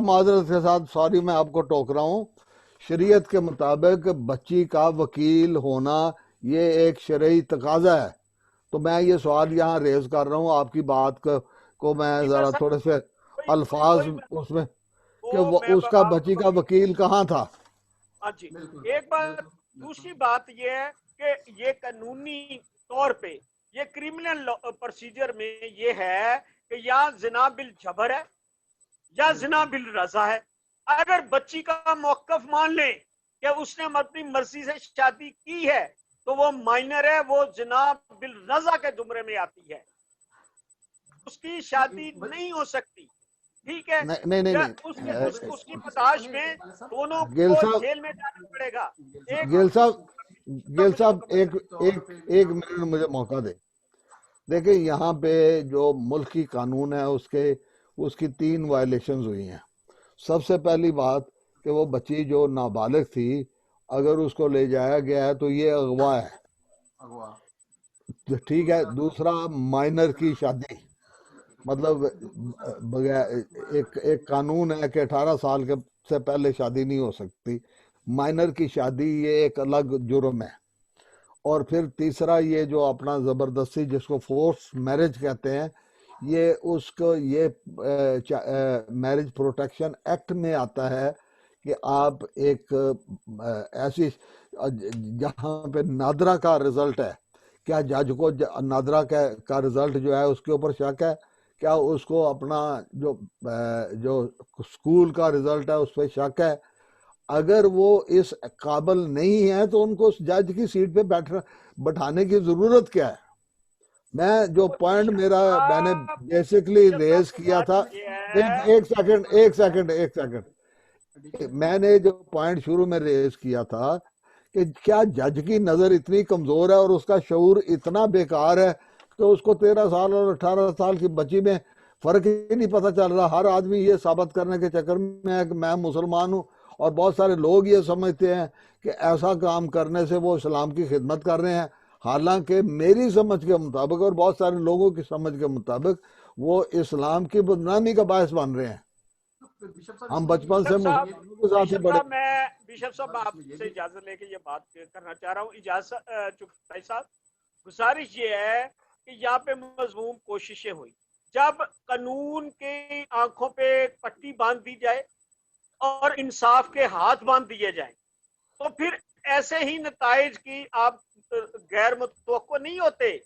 معذرت کے ساتھ سوری میں آپ کو ٹوک رہا ہوں۔ شریعت کے مطابق بچی کا وکیل ہونا یہ ایک شرعی تقاضا ہے، تو میں یہ سوال یہاں ریز کر رہا ہوں آپ کی بات کو میں ذرا تھوڑے سے الفاظ اس میں کہ اس کا بچی کا وکیل کہاں تھا۔ ہاں جی، ایک بات دوسری بات یہ ہے کہ یہ قانونی طور پہ یہ کرمنل پروسیجر میں یہ ہے کہ یا زنا بالجبر ہے یا زنا بالرضا ہے۔ اگر بچی کا موقف مان لیں کہ اس نے اپنی مرضی سے شادی کی ہے تو وہ مائنر ہے، وہ زنا بالرضا کے زمرے میں آتی ہے، اس کی شادی نہیں ہو سکتی، ٹھیک ہے۔ نہیں اس کی پتاش میں دونوں گیل کو صاحب جیل میں جانا پڑے گا۔ گیل صاحب ایک منٹ مجھے موقع دے۔ دیکھیں یہاں پہ جو ملکی قانون ہے اس کی 3 وائلیشنز ہوئی ہیں۔ سب سے پہلی بات کہ وہ بچی جو نابالغ تھی اگر اس کو لے جایا گیا ہے تو یہ اغوا ہے، ٹھیک ہے۔ دوسرا مائنر کی شادی، مطلب ایک قانون ہے کہ 18 سال سے پہلے شادی نہیں ہو سکتی، مائنر کی شادی یہ ایک الگ جرم ہے۔ اور پھر تیسرا یہ جو اپنا زبردستی جس کو فورس میرج کہتے ہیں، یہ اس کو یہ میرج پروٹیکشن ایکٹ میں آتا ہے کہ آپ ایک ایسی جہاں پہ نادرا کا رزلٹ ہے، کیا جج کو نادرا کا رزلٹ جو ہے اس کے اوپر شک ہے؟ کیا اس کو اپنا جو اسکول کا رزلٹ ہے اس پہ شک ہے؟ اگر وہ اس قابل نہیں ہے تو ان کو اس جج کی سیٹ پہ بٹھانے کی ضرورت کیا ہے؟ میں جو پوائنٹ میں نے بیسکلی ریز کیا تھا، ایک سیکنڈ میں نے جو پوائنٹ شروع میں ریز کیا تھا کہ کیا جج کی نظر اتنی کمزور ہے اور اس کا شعور اتنا بیکار ہے کہ اس کو 13 سال اور 18 سال کی بچی میں فرق ہی نہیں پتہ چل رہا؟ ہر آدمی یہ ثابت کرنے کے چکر میں ہے کہ میں مسلمان ہوں، اور بہت سارے لوگ یہ سمجھتے ہیں کہ ایسا کام کرنے سے وہ اسلام کی خدمت کر رہے ہیں، حالانکہ میری سمجھ کے مطابق اور بہت سارے لوگوں کی سمجھ کے مطابق وہ اسلام کی بدنامی کا باعث بن رہے ہیں۔ ہم بچپن سے مسلمانوں کے ساتھ ہی بڑے۔ میں بشپ صاحب آپ سے اجازت لے کے یہ بات کرنا چاہ رہا ہوں، اجازت چکتائی صاحب، گزارش یہ ہے کہ یہاں پہ مضموم کوششیں ہوئی، جب قانون کی آنکھوں پہ پٹی باندھ دی جائے اور انصاف کے ہاتھ باندھ دیے جائیں تو پھر ایسے ہی نتائج کی آپ غیر متوقع نہیں ہوتے.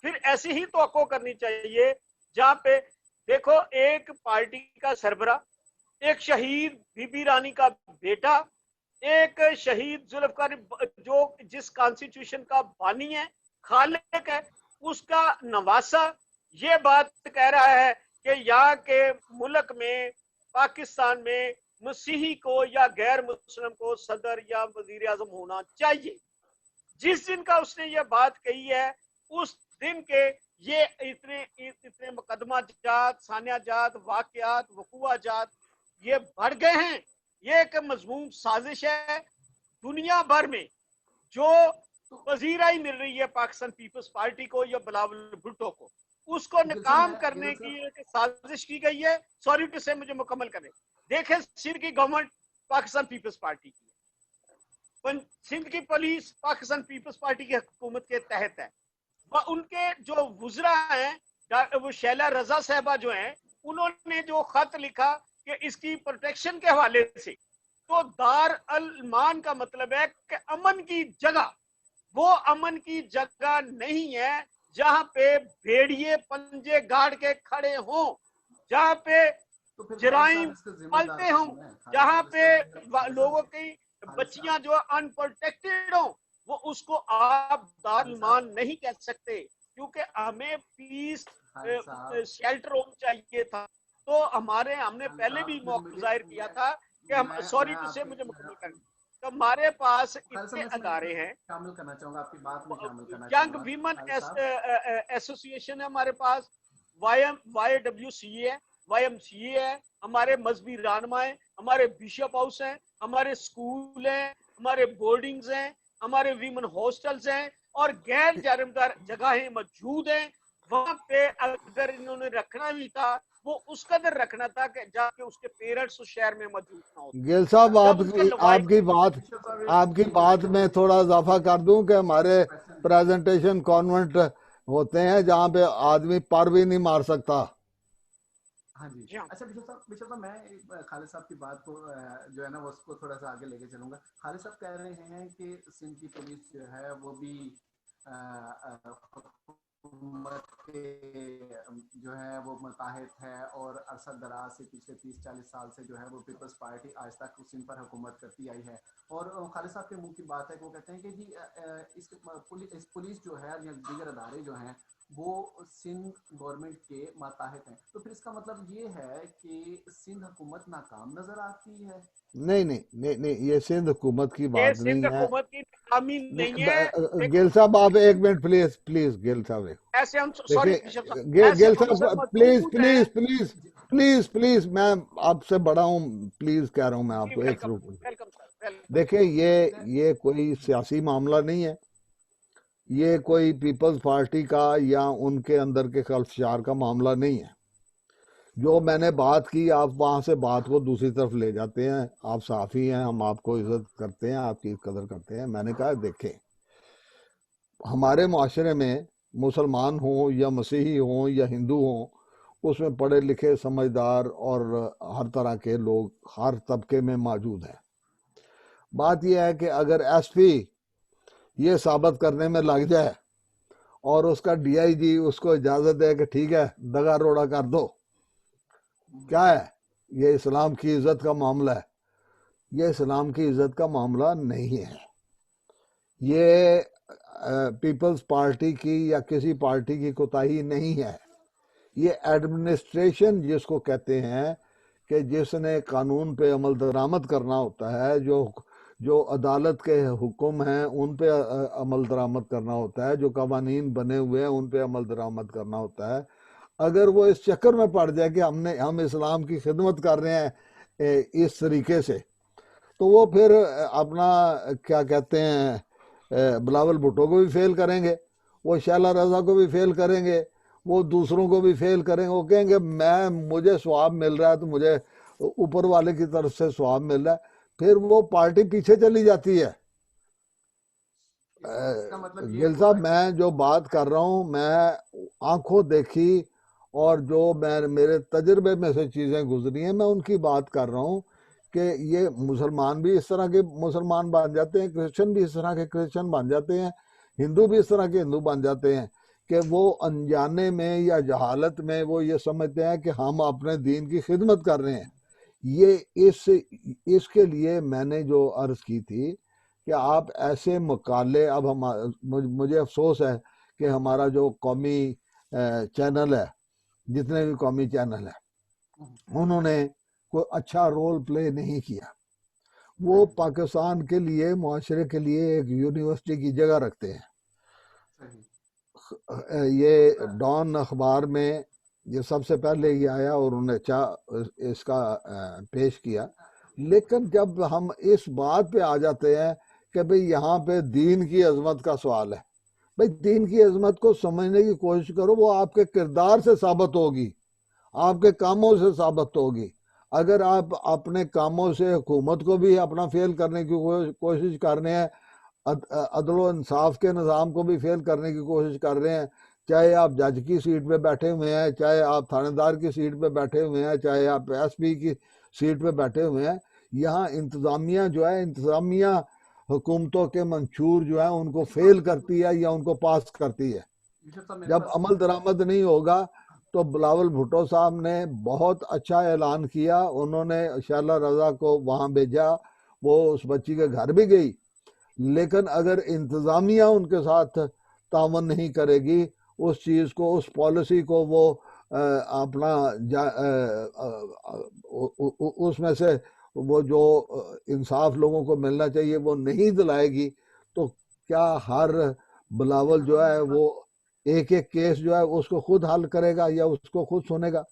پھر ایسی ہی توقع کرنی چاہیے جہاں پہ دیکھو ایک پارٹی کا سربراہ، ایک شہید بی بی رانی کا بیٹا، ایک شہید ذوالفقار جو جس کانسٹیٹیوشن کا بانی ہے، خالق ہے، اس کا نواسا یہ بات کہہ رہا ہے کہ یہاں کے ملک میں پاکستان میں مسیحی کو یا غیر مسلم کو صدر یا وزیر اعظم ہونا چاہیے. جس دن کا اس نے یہ بات کہی ہے اس دن کے یہ اتنے مقدمہ جات، ثانیہ جات، واقعات، وقوع جات یہ بڑھ گئے ہیں. یہ ایک مضمون سازش ہے دنیا بھر میں جو پذیرائی مل رہی ہے پاکستان پیپلز پارٹی کو یا بلاول بھٹو کو، اس کو ناکام کرنے کی ایک سازش کی گئی ہے. سوری ٹو سے مجھے مکمل کرنے دیکھیں، سندھ کی گورنمنٹ پاکستان پیپلز پارٹی کی ہے، سندھ کی پولیس پاکستان پیپلز پارٹی کی حکومت کے تحت ہے، ان کے جو وزراء ہیں وہ شیلا رضا صاحبہ جو ہیں انہوں نے جو خط لکھا کہ اس کی پروٹیکشن کے حوالے سے، تو دار الامان کا مطلب ہے کہ امن کی جگہ، وہ امن کی جگہ نہیں ہے جہاں پہ بھیڑیے پنجے گاڑ کے کھڑے ہوں، جہاں پہ جرائم پلتے ہوں، جہاں پہ لوگوں کی بچیاں جو ان پروٹیکٹڈ ہوں. وہ اس کو آپ دارالمان نہیں کہہ سکتے کیونکہ ہمیں پیس شیلٹر ہوم چاہیے تھا. تو ہم نے پہلے بھی موقع ظاہر کیا تھا کہ ہم سوری ٹو سے مجھے مکمل کریں تو ہمارے پاس اتنے ادارے ہیں. شامل کرنا چاہوں گا آپ کی بات میں شامل کرنا ینگ چاہوں گا ویمن خالد صاحب. ایسوسیشن ہے ہمارے پاس، وائی ڈبلیو سی اے ہے، وائی ایم سی اے ہے، ہمارے مذہبی رہنما ہیں، ہمارے بشپ ہاؤس ہیں، ہمارے اسکول ہیں، ہمارے بورڈنگز ہیں، ہمارے ویمن ہاسٹلز ہیں اور غیر جانبدار جگہیں موجود ہیں. وہاں پہ اگر انہوں نے رکھنا بھی تھا وہ اس قدر رکھنا تھا کہ جا کے اس کے پیرنٹس اس شہر میں موجود نہ ہوتے. گیل صاحب جب اس کے آپ کی بات میں تھوڑا اضافہ کر دوں کہ ہمارے پریزنٹیشن کانوینٹ ہوتے ہیں جہاں پہ آدمی پر بھی نہیں مار سکتا. ہاں جی اچھا بشپ صاحب میں خالد صاحب کی بات کو جو ہے نا وہ اس کو تھوڑا سا آگے لے کے چلوں گا. خالد صاحب کہہ رہے ہیں کہ سندھ کی پولیس جو ہے وہ بھی حکومت کے جو ہے وہ متحد ہے اور عرصہ دراز سے پچھلے 30-40 سال سے جو ہے وہ پیپلز پارٹی آج تک سندھ پر حکومت کرتی آئی ہے. اور خالد صاحب کے منہ کی بات ہے کہ وہ کہتے ہیں کہ جی اس پولیس جو ہے یا دیگر ادارے جو ہیں وہ سندھ گورنمنٹ کے ماتحت ہیں. تو پھر اس کا مطلب یہ ہے کہ سندھ حکومت ناکام نظر آتی ہے؟ نہیں یہ سندھ حکومت کی یہ بات سندھ نہیں ہے. حکومت کی ناکامی نہیں ہے. گیل صاحب آپ ایک منٹ پلیز گیل صاحب ایسے ہم سوری بشپ صاحب دیکھیں ایسے گیل افسر صاحب موجود ہیں. پلیز میں آپ سے بڑا ہوں، پلیز کہہ رہا ہوں میں آپ کو ایک ویلکم سر. دیکھیں یہ کوئی سیاسی معاملہ نہیں ہے، یہ کوئی پیپلز پارٹی کا یا ان کے اندر کے خلفشار کا معاملہ نہیں ہے. جو میں نے بات کی آپ وہاں سے بات کو دوسری طرف لے جاتے ہیں. آپ صحافی ہیں، ہم آپ کو عزت کرتے ہیں، آپ کی قدر کرتے ہیں. میں نے کہا دیکھیں ہمارے معاشرے میں مسلمان ہوں یا مسیحی ہوں یا ہندو ہوں، اس میں پڑھے لکھے سمجھدار اور ہر طرح کے لوگ ہر طبقے میں موجود ہیں. بات یہ ہے کہ اگر ایس پی یہ ثابت کرنے میں لگ جائے اور اس کا ڈی آئی جی اس کو اجازت دے کہ ٹھیک ہے دگا روڑا کر دو، کیا ہے یہ اسلام کی عزت کا معاملہ ہے؟ یہ اسلام کی عزت کا معاملہ نہیں ہے. یہ پیپلز پارٹی کی یا کسی پارٹی کی کوتاہی نہیں ہے. یہ ایڈمنسٹریشن جس کو کہتے ہیں کہ جس نے قانون پہ عمل درآمد کرنا ہوتا ہے، جو عدالت کے حکم ہیں ان پہ عمل درآمد کرنا ہوتا ہے، جو قوانین بنے ہوئے ہیں ان پہ عمل درآمد کرنا ہوتا ہے. اگر وہ اس چکر میں پڑ جائے کہ ہم اسلام کی خدمت کر رہے ہیں اس طریقے سے، تو وہ پھر اپنا کیا کہتے ہیں بلاول بھٹو کو بھی فیل کریں گے، وہ شیلا رضا کو بھی فیل کریں گے، وہ دوسروں کو بھی فیل کریں گے. وہ کہیں گے مجھے ثواب مل رہا ہے تو مجھے اوپر والے کی طرف سے ثواب مل رہا ہے. پھر وہ پارٹی پیچھے چلی جاتی ہے. گل صاحب میں جو بات کر رہا ہوں میں آنکھوں دیکھی اور جو میرے تجربے میں سے چیزیں گزری ہیں میں ان کی بات کر رہا ہوں کہ یہ مسلمان بھی اس طرح کے مسلمان بن جاتے ہیں، کرسچن بھی اس طرح کے کرسچن بن جاتے ہیں، ہندو بھی اس طرح کے ہندو بن جاتے ہیں کہ وہ انجانے میں یا جہالت میں وہ یہ سمجھتے ہیں کہ ہم اپنے دین کی خدمت کر رہے ہیں۔ یہ اس کے لیے میں نے جو عرض کی تھی کہ آپ ایسے مقالے، اب مجھے افسوس ہے کہ ہمارا جو قومی چینل ہے، جتنے بھی قومی چینل ہیں، انہوں نے کوئی اچھا رول پلے نہیں کیا۔ وہ پاکستان کے لیے، معاشرے کے لیے ایک یونیورسٹی کی جگہ رکھتے ہیں۔ یہ ڈان اخبار میں یہ سب سے پہلے یہ آیا اور انہوں نے اس کا پیش کیا، لیکن جب ہم اس بات پہ آ جاتے ہیں کہ بھئی یہاں پہ دین کی عظمت کا سوال ہے، بھئی دین کی عظمت کو سمجھنے کی کوشش کرو، وہ آپ کے کردار سے ثابت ہوگی، آپ کے کاموں سے ثابت ہوگی۔ اگر آپ اپنے کاموں سے حکومت کو بھی اپنا فیل کرنے کی کوشش کر رہے ہیں، عدل و انصاف کے نظام کو بھی فیل کرنے کی کوشش کر رہے ہیں، چاہے آپ جج کی سیٹ پہ بیٹھے ہوئے ہیں، چاہے آپ تھانے دار کی سیٹ پہ بیٹھے ہوئے ہیں، چاہے آپ ایس پی کی سیٹ پہ بیٹھے ہوئے ہیں، یہاں انتظامیہ جو ہے، انتظامیہ حکومتوں کے منشور جو ہیں ان کو فیل کرتی ہے یا ان کو پاس کرتی ہے۔ جب عمل درآمد نہیں ہوگا تو بلاول بھٹو صاحب نے بہت اچھا اعلان کیا، انہوں نے شیلہ رضا کو وہاں بھیجا، وہ اس بچی کے گھر بھی گئی، لیکن اگر انتظامیہ ان کے ساتھ تعاون نہیں کرے گی، اس چیز کو، اس پالیسی کو وہ اپنا اس میں سے وہ جو انصاف لوگوں کو ملنا چاہیے وہ نہیں دلائے گی، تو کیا ہر بلاول جو ہے وہ ایک ایک کیس جو ہے اس کو خود حل کرے گا یا اس کو خود سنے گا؟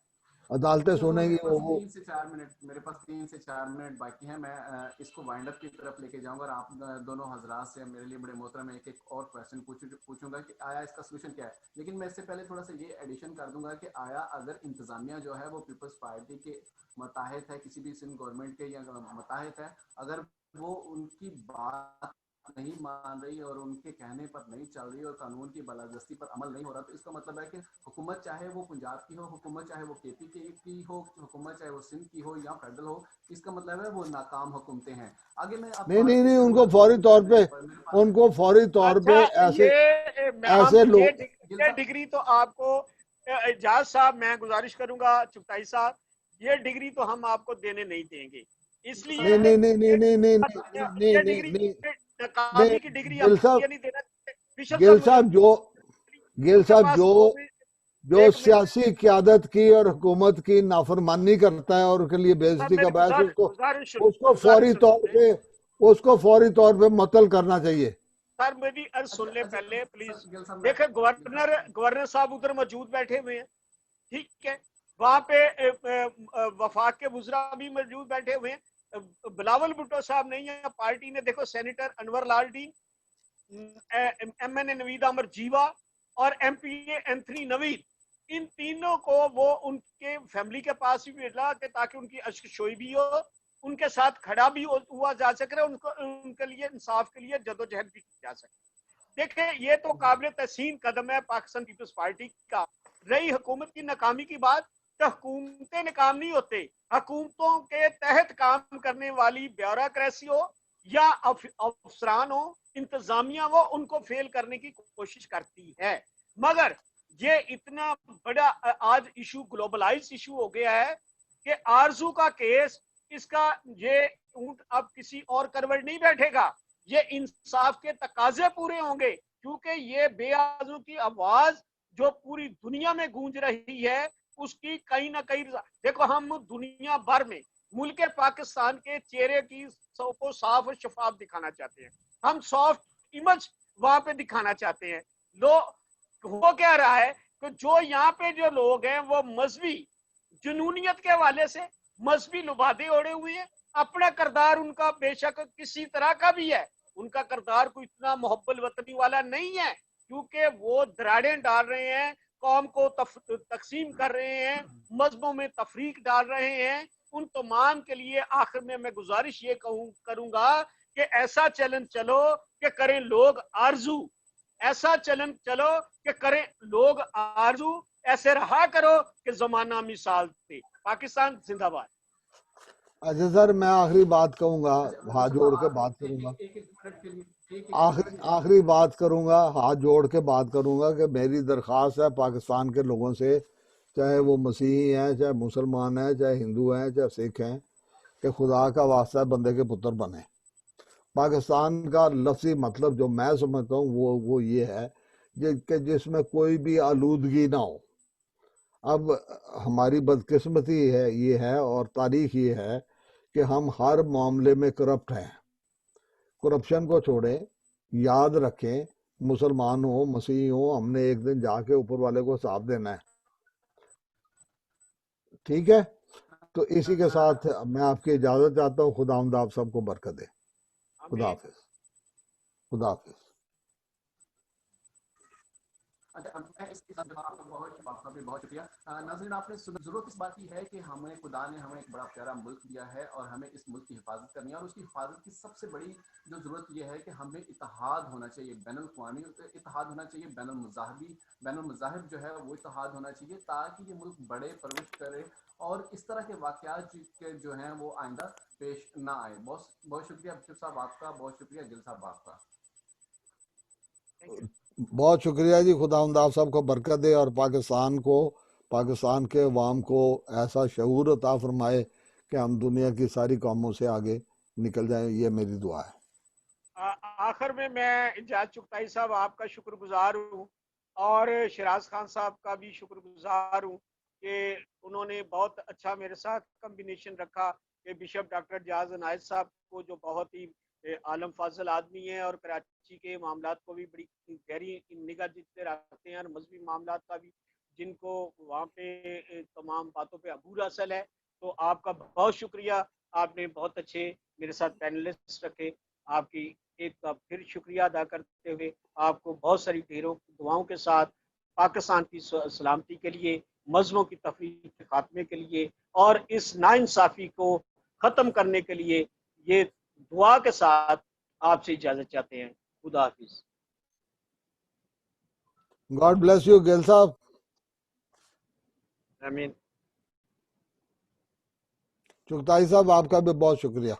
عدالتیں سنیں گی وہ۔ 3 سے 4 منٹ میرے پاس 3 سے 4 منٹ باقی ہیں، میں اس کو وائنڈ اپ کی طرف لے کے جاؤں گا، اور آپ دونوں حضرات سے میرے لیے بڑے محترم ایک اور کویسچن پوچھوں گا کہ آیا اس کا سولوشن کیا ہے۔ لیکن میں اس سے پہلے تھوڑا سا یہ ایڈیشن کر دوں گا کہ آیا اگر انتظامیہ جو ہے وہ پیپلز پارٹی کے متحد ہے، کسی بھی سندھ گورنمنٹ کے یا متحد ہے، اگر وہ ان کی بات نہیں مان رہی اور ان کے کہنے پر نہیں چل رہی اور قانون کی بالادستی پر عمل نہیں ہو رہا، تو اس کا مطلب ہے کہ حکومت چاہے وہ پنجاب کی ہو، حکومت چاہے وہ کے پی کی ہو، حکومت چاہے وہ سندھ کی ہو یا فیڈرل ہو، اس کا مطلب ہے وہ ناکام حکومتیں ہیں۔ آگے میں نہیں ان کو فوری طور پہ ایسے لوگ، یہ ڈگری تو آپ کو اعجاز صاحب، میں گزارش کروں گا چغتائی صاحب، یہ ڈگری تو ہم آپ کو دینے نہیں دیں گے، اس لیے یہ ڈگری ناکامی کی ڈگری گل صاحب جو سیاسی قیادت کی اور حکومت کی نافرمانی کرتا ہے اور اس کے لیے بے عزتی کا باعث، اس کو فوری طور پہ معطل کرنا چاہیے۔ سر میری عرض سن لیں پہلے پلیز۔ دیکھیں گورنر صاحب ادھر موجود بیٹھے ہوئے ہیں، ٹھیک ہے، وہاں پہ وفاق کے وزراء بھی موجود بیٹھے ہوئے ہیں، بلاول بھٹو صاحب نہیں ہے، پارٹی نے دیکھو سینیٹر انور لال ڈین، ایم این اے نوید احمد جیوا اور ایم پی اے اینتھنی نوید، ان تینوں کو وہ ان کے فیملی کے پاس بھی بھیجا کہ تاکہ ان کی اشک شوئی بھی ہو، ان کے ساتھ کھڑا بھی ہوا جا سکے، ان کے لیے انصاف کے لیے جدوجہد بھی کی جا سکے۔ دیکھیں یہ تو قابل تحسین قدم ہے پاکستان پیپلز پارٹی کا۔ رہی حکومت کی ناکامی کی بات، تو حکومتیں ناکام نہیں ہوتے، حکومتوں کے تحت کام کرنے والی بیوروکریسی ہو یا افسران ہو، انتظامیہ وہ ان کو فیل کرنے کی کوشش کرتی ہے۔ مگر یہ اتنا بڑا آج ایشو، گلوبلائز ایشو ہو گیا ہے کہ آرزو کا کیس، اس کا یہ اونٹ اب کسی اور کروٹ نہیں بیٹھے گا، یہ انصاف کے تقاضے پورے ہوں گے، کیونکہ یہ بے آرزو کی آواز جو پوری دنیا میں گونج رہی ہے، اس کی کہیں نہ کہیں، دیکھو ہم دنیا بھر میں ملک پاکستان کے چہرے کی کو صاف اور شفاف دکھانا چاہتے ہیں، ہم سافٹ امیج وہاں پہ دکھانا چاہتے ہیں۔ وہ کہہ رہا ہے کہ جو یہاں پہ جو لوگ ہیں وہ مذہبی جنونیت کے حوالے سے مذہبی لبادے اوڑے ہوئے ہیں، اپنا کردار ان کا بے شک کسی طرح کا بھی ہے، ان کا کردار کوئی اتنا محب الوطنی والا نہیں ہے، کیونکہ وہ دراڑیں ڈال رہے ہیں، قوم کو تقسیم کر رہے ہیں، مذہبوں میں تفریق ڈال رہے ہیں۔ ان تمام کے لیے آخر میں گزارش یہ کروں گا کہ ایسا چلن چلو کہ کریں لوگ آرزو، ایسا چلن چلو کہ کریں لوگ آرزو، ایسے رہا کرو کہ زمانہ مثال تھے۔ پاکستان زندہ باد۔ اچھا سر میں آخری بات کہوں گا، ہاتھ مصطفیٰ جوڑ کے آخری بات کروں گا، ایک منٹ کے لیے ایک منٹ کے لیے آخری بات کروں گا، ہاتھ جوڑ کے بات کروں گا کہ میری درخواست ہے پاکستان کے لوگوں سے، چاہے وہ مسیحی ہیں، چاہے مسلمان ہیں، چاہے ہندو ہیں، چاہے سکھ ہیں، کہ خدا کا واسطہ ہے بندے کے پتر بنے۔ پاکستان کا لفظی مطلب جو میں سمجھتا ہوں وہ یہ ہے کہ جس میں کوئی بھی آلودگی نہ ہو۔ اب ہماری بدقسمتی ہے یہ ہے اور تاریخ یہ ہے کہ ہم ہر معاملے میں کرپٹ ہیں۔ کرپشن کو چھوڑیں، یاد رکھیں مسلمان ہوں مسیحی ہوں، ہم نے ایک دن جا کے اوپر والے کو حساب دینا ہے، ٹھیک ہے؟ تو اسی کے ساتھ میں آپ کی اجازت چاہتا ہوں، خداوند آپ سب کو برکت دے۔ خدا آمین۔ حافظ، خدا حافظ۔ اچھا میں اس کے ساتھ آپ کا بھی بہت شکریہ۔ ناظرین آپ نے ضرورت اس بات کی ہے کہ ہمیں خدا نے ہمیں ایک بڑا پیارا ملک دیا ہے اور ہمیں اس ملک کی حفاظت کرنی ہے، اور اس کی حفاظت کی سب سے بڑی جو ضرورت یہ ہے کہ ہمیں اتحاد ہونا چاہیے، بین الاقوامی اتحاد ہونا چاہیے، بین المذاہب جو ہے وہ اتحاد ہونا چاہیے، تاکہ یہ ملک بڑے پرورش کرے اور اس طرح کے واقعات جو ہیں وہ آئندہ پیش نہ آئے۔ بہت بہت شکریہ بشپ صاحب آپ کا، بہت شکریہ گل صاحب آپ کا۔ Thank you. بہت شکریہ جی، خداوند آپ سب کو برکت دے اور پاکستان کے عوام کو ایسا شعور عطا فرمائے کہ ہم دنیا کی ساری قوموں سے آگے نکل جائیں، یہ میری دعا ہے۔ آخر میں اجاز چغتائی صاحب آپ کا شکر گزار ہوں، اور شراز خان صاحب کا بھی شکر گزار ہوں کہ انہوں نے بہت اچھا میرے ساتھ کمبینیشن رکھا، کہ بشپ ڈاکٹر جاز عنایت صاحب کو جو بہت ہی عالم فاضل آدمی ہیں اور کراچی کے معاملات کو بھی بڑی گہری نگاہ جتنے رکھتے ہیں، اور مذہبی معاملات کا بھی جن کو وہاں پہ تمام باتوں پہ عبور حاصل ہے، تو آپ کا بہت شکریہ۔ آپ نے بہت اچھے میرے ساتھ پینلسٹ رکھے، آپ کی ایک بار پھر شکریہ ادا کرتے ہوئے آپ کو بہت ساری ڈھیروں دعاؤں کے ساتھ پاکستان کی سلامتی کے لیے، مذہبوں کی تفریق کے خاتمے کے لیے اور اس ناانصافی کو ختم کرنے کے لیے یہ دعا کے ساتھ آپ سے اجازت چاہتے ہیں۔ خدا حافظ۔ گاڈ بلیس یو گل صاحب۔ آمین۔ چغتائی صاحب آپ کا بھی بہت شکریہ۔